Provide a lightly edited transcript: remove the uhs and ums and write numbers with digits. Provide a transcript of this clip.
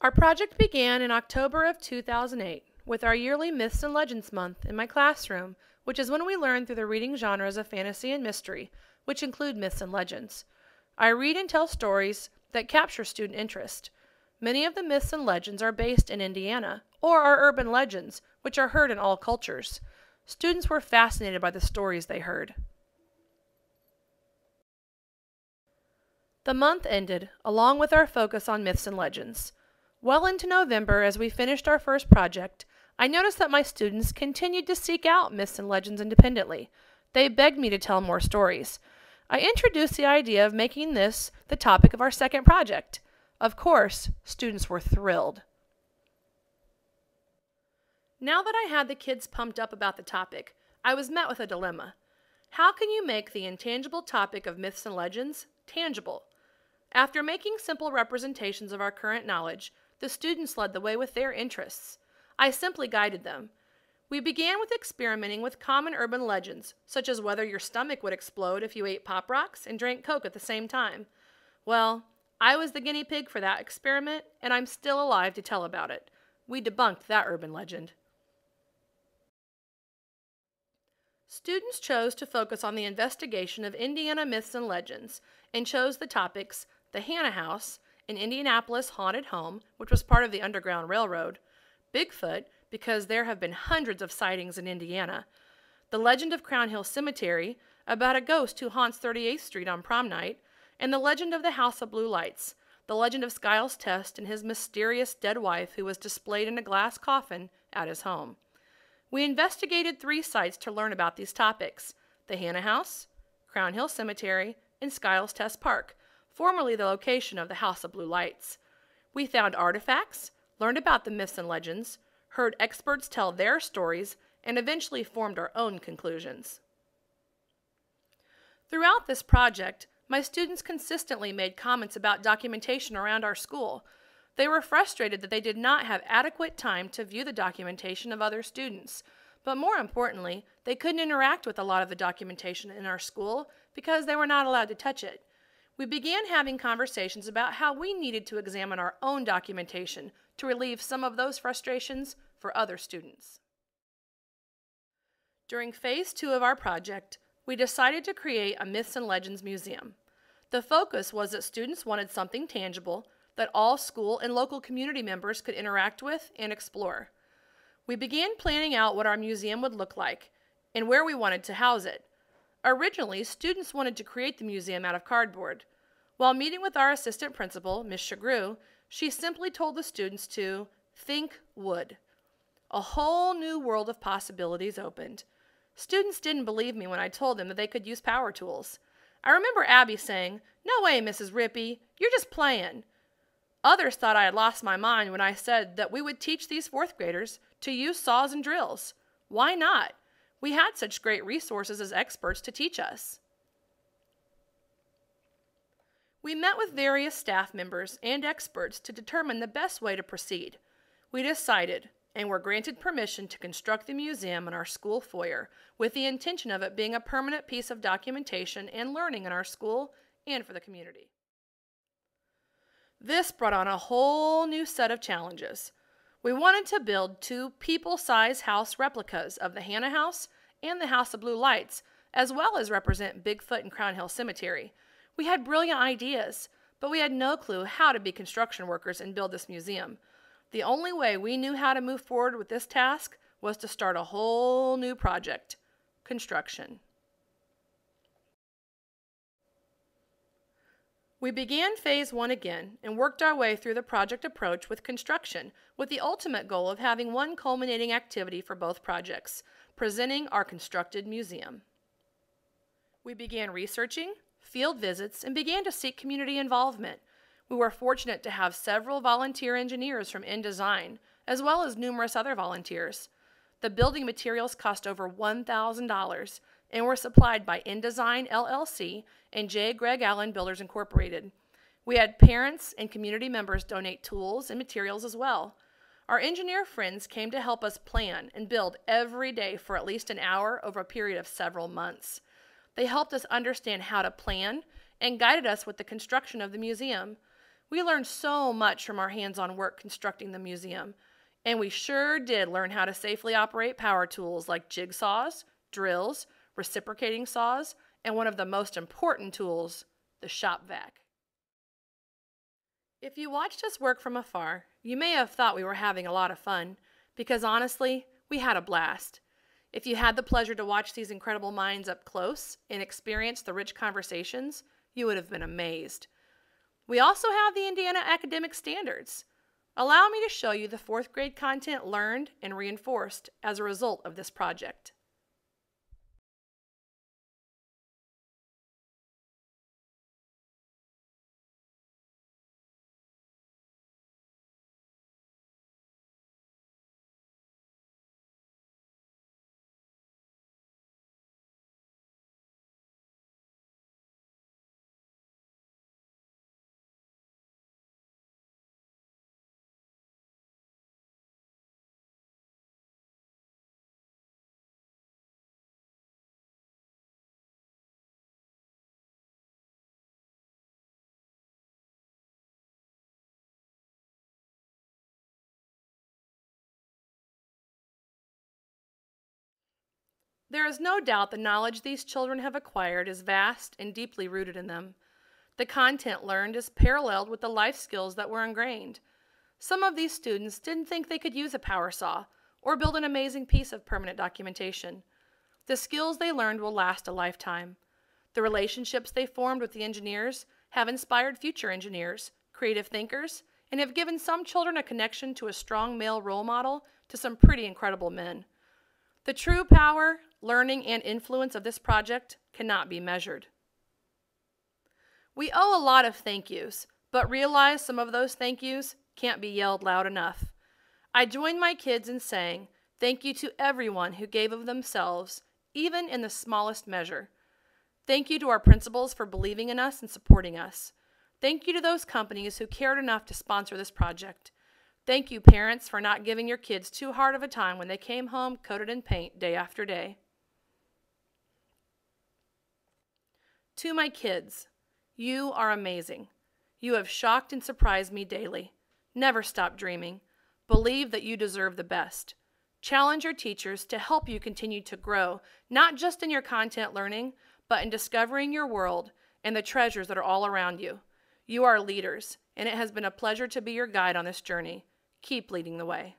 Our project began in October of 2008 with our yearly Myths and Legends Month in my classroom, which is when we learn through the reading genres of fantasy and mystery, which include myths and legends. I read and tell stories that capture student interest. Many of the myths and legends are based in Indiana, or are urban legends, which are heard in all cultures. Students were fascinated by the stories they heard. The month ended, along with our focus on myths and legends. Well into November, as we finished our first project, I noticed that my students continued to seek out myths and legends independently. They begged me to tell more stories. I introduced the idea of making this the topic of our second project. Of course, students were thrilled. Now that I had the kids pumped up about the topic, I was met with a dilemma. How can you make the intangible topic of myths and legends tangible? After making simple representations of our current knowledge, the students led the way with their interests. I simply guided them. We began with experimenting with common urban legends, such as whether your stomach would explode if you ate Pop Rocks and drank Coke at the same time. Well, I was the guinea pig for that experiment, and I'm still alive to tell about it. We debunked that urban legend. Students chose to focus on the investigation of Indiana myths and legends, and chose the topics the Hannah House, an Indianapolis haunted home, which was part of the Underground Railroad, Bigfoot, because there have been hundreds of sightings in Indiana, the legend of Crown Hill Cemetery, about a ghost who haunts 38th Street on prom night, and the legend of the House of Blue Lights, the legend of Skiles Test and his mysterious dead wife who was displayed in a glass coffin at his home. We investigated 3 sites to learn about these topics: the Hannah House, Crown Hill Cemetery, and Skiles Test Park, formerly the location of the House of Blue Lights. We found artifacts, learned about the myths and legends, heard experts tell their stories, and eventually formed our own conclusions. Throughout this project, my students consistently made comments about documentation around our school. They were frustrated that they did not have adequate time to view the documentation of other students. But more importantly, they couldn't interact with a lot of the documentation in our school because they were not allowed to touch it. We began having conversations about how we needed to examine our own documentation to relieve some of those frustrations for other students. During Phase 2 of our project, we decided to create a Myths and Legends Museum. The focus was that students wanted something tangible that all school and local community members could interact with and explore. We began planning out what our museum would look like and where we wanted to house it. Originally, students wanted to create the museum out of cardboard. While meeting with our assistant principal, Ms. Chagru, she simply told the students to think wood. A whole new world of possibilities opened. Students didn't believe me when I told them that they could use power tools. I remember Abby saying, "No way, Mrs. Rippey, you're just playing." Others thought I had lost my mind when I said that we would teach these 4th graders to use saws and drills. Why not? We had such great resources as experts to teach us. We met with various staff members and experts to determine the best way to proceed. We decided and were granted permission to construct the museum in our school foyer with the intention of it being a permanent piece of documentation and learning in our school and for the community. This brought on a whole new set of challenges. We wanted to build 2 people-size house replicas of the Hannah House and the House of Blue Lights, as well as represent Bigfoot and Crown Hill Cemetery. We had brilliant ideas, but we had no clue how to be construction workers and build this museum. The only way we knew how to move forward with this task was to start a whole new project: construction. We began Phase 1 again and worked our way through the project approach with construction, with the ultimate goal of having one culminating activity for both projects: presenting our constructed museum. We began researching, field visits, and began to seek community involvement. We were fortunate to have several volunteer engineers from InDesign, as well as numerous other volunteers. The building materials cost over $1,000 and were supplied by InDesign LLC and J. Greg Allen Builders Incorporated. We had parents and community members donate tools and materials as well. Our engineer friends came to help us plan and build every day for at least an hour over a period of several months. They helped us understand how to plan and guided us with the construction of the museum. We learned so much from our hands-on work constructing the museum, and we sure did learn how to safely operate power tools like jigsaws, drills, reciprocating saws, and one of the most important tools, the shop vac. If you watched us work from afar, you may have thought we were having a lot of fun, because honestly, we had a blast. If you had the pleasure to watch these incredible minds up close and experience the rich conversations, you would have been amazed. We also have the Indiana Academic Standards. Allow me to show you the 4th grade content learned and reinforced as a result of this project. There is no doubt the knowledge these children have acquired is vast and deeply rooted in them. The content learned is paralleled with the life skills that were ingrained. Some of these students didn't think they could use a power saw or build an amazing piece of permanent documentation. The skills they learned will last a lifetime. The relationships they formed with the engineers have inspired future engineers, creative thinkers, and have given some children a connection to a strong male role model to some pretty incredible men. The true power, learning, and influence of this project cannot be measured. We owe a lot of thank yous, but realize some of those thank yous can't be yelled loud enough. I join my kids in saying thank you to everyone who gave of themselves, even in the smallest measure. Thank you to our principals for believing in us and supporting us. Thank you to those companies who cared enough to sponsor this project. Thank you, parents, for not giving your kids too hard of a time when they came home coated in paint day after day. To my kids, you are amazing. You have shocked and surprised me daily. Never stop dreaming. Believe that you deserve the best. Challenge your teachers to help you continue to grow, not just in your content learning, but in discovering your world and the treasures that are all around you. You are leaders, and it has been a pleasure to be your guide on this journey. Keep leading the way.